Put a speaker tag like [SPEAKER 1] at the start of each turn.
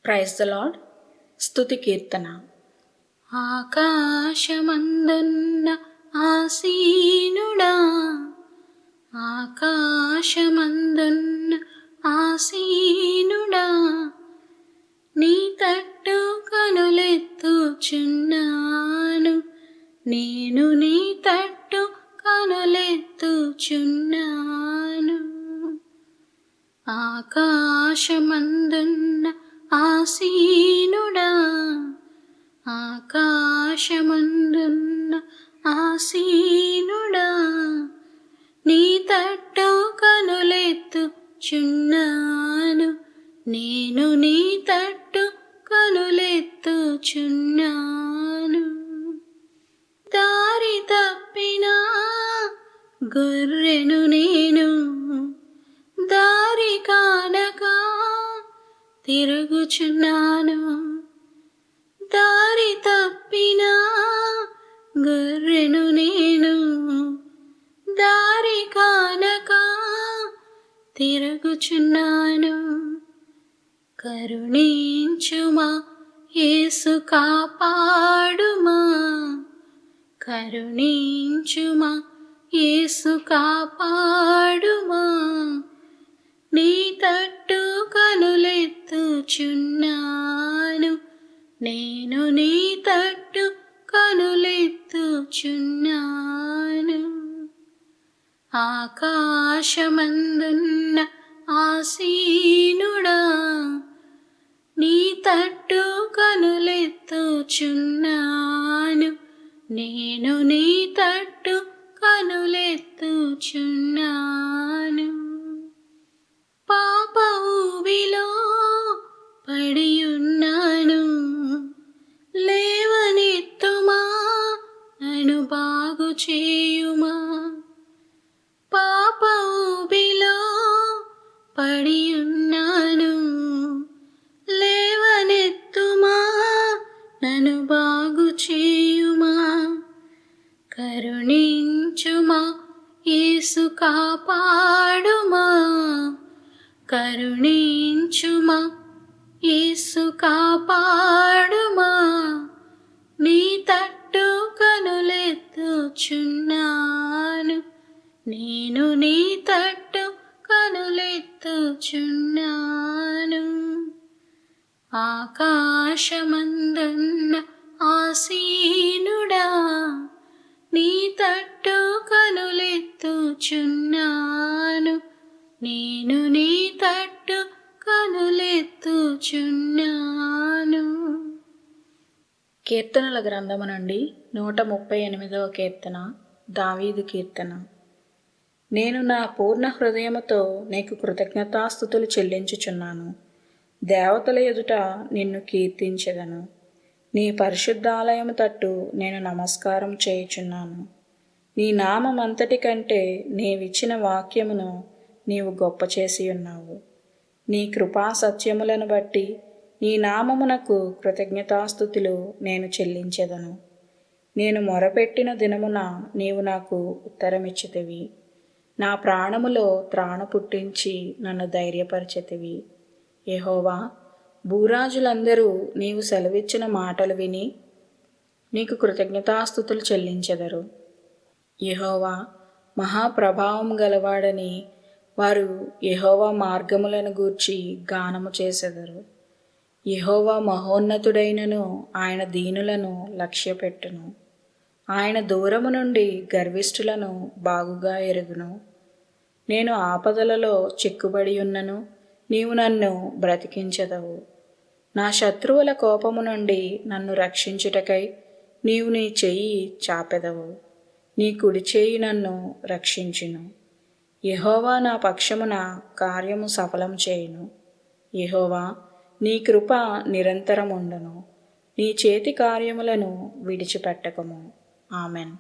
[SPEAKER 1] Praise the lord. స్తుతి కీర్తన.
[SPEAKER 2] ఆకాశమందున్న ఆసీనుడా, ఆకాశమందున్న ఆసీనుడా, నీ తట్టు కనులెత్తుచున్నాను, నేను నీ తట్టు కనులెత్తుచున్నాను. ఆకాశమందున్న ఆసీనుడా, ఆకాశమందున్న ఆసీనుడా, నీ తట్టు కనులెత్తుచున్నాను, నేను నీ తట్టు కనులెత్తుచున్నాను. దారి తప్పిన గొర్రెను నేను, దారి కానక తిరుగుచున్నాను. దారి తప్పిన గొర్రెను నేను, దారి కానక తిరుగుచున్నాను. కరుణించుమా యేసు, కాపాడుమా, కరుణించుమా యేసు, కాపాడుమా, నీ తట్టు కనులెత్తుచున్నాను, నేను నీ తట్టు కనులెత్తుచున్నాను. ఆకాశమందున్న ఆసీనుడా, నీ తట్టు కనులెత్తుచున్నాను, నేను నీ తట్టు కనులెత్తుచున్నాను. పాప ఊబిలో పడియున్నాను, లేవనెత్తుమా, నన్ను బాగు చేయుమా. పాప ఊబిలో పడియున్నాను, లేవనెత్తుమా, నన్ను బాగు చేయుమా. కరుణించుమా యేసు, కాపాడుమా, కరుణించుమా యేసు, కాపాడుమా, నీ తట్టు కనులెత్తుచున్నాను, నేను నీ తట్టు కనులెత్తుచున్నాను. ఆకాశమందున్న ఆసీనుడా, నీ తట్టు కనులెత్తుచున్నాను, నేను నీ తట్టు కనులెత్తుచున్నాను.
[SPEAKER 1] కీర్తనల గ్రంథము నుండి 138వ కీర్తన. దావీదు కీర్తన. నేను నా పూర్ణ హృదయముతో నీకు కృతజ్ఞతాస్తుతులు చెల్లించుచున్నాను. దేవతల ఎదుట నిన్ను కీర్తించెదను. నీ పరిశుద్ధాలయము తట్టు నేను నమస్కారం చేయుచున్నాను. నీ నామమంతటి కంటే నీవిచ్చిన వాక్యమును నీవు గొప్ప చేసి ఉన్నావు. నీ కృపా సత్యములను బట్టి నీ నామమునకు కృతజ్ఞతాస్తుతులు నేను చెల్లించెదను. నేను మొరపెట్టిన దినమున నీవు నాకు ఉత్తరమిచ్చితివి. నా ప్రాణములో త్రాణ పుట్టించి నన్ను ధైర్యపరచితివి. యెహోవా, భూరాజులందరూ నీవు సెలవిచ్చిన మాటలు విని నీకు కృతజ్ఞతాస్తుతులు చెల్లించెదరు. యెహోవా మహాప్రభావం గలవాడని వారు యెహోవా మార్గములను గూర్చి గానము చేసెదరు. యెహోవా మహోన్నతుడైనను, ఆయన దీనులను లక్ష్యపెట్టును. ఆయన దూరము నుండి గర్విష్ఠులను బాగుగా ఎరుగును. నేను ఆపదలలో చిక్కుబడి ఉన్నను, నీవు నన్ను బ్రతికించెదవు. నా శత్రువుల కోపము నుండి నన్ను రక్షించుటకై నీవు నీ చెయ్యి చాపెదవు. నీ కుడి చేయి నన్ను రక్షించును. యెహోవా నా పక్షమున కార్యము సఫలం చేయును. యెహోవా, నీ కృప నిరంతరముండును. నీ చేతి కార్యములను విడిచిపెట్టకము. ఆమెన్.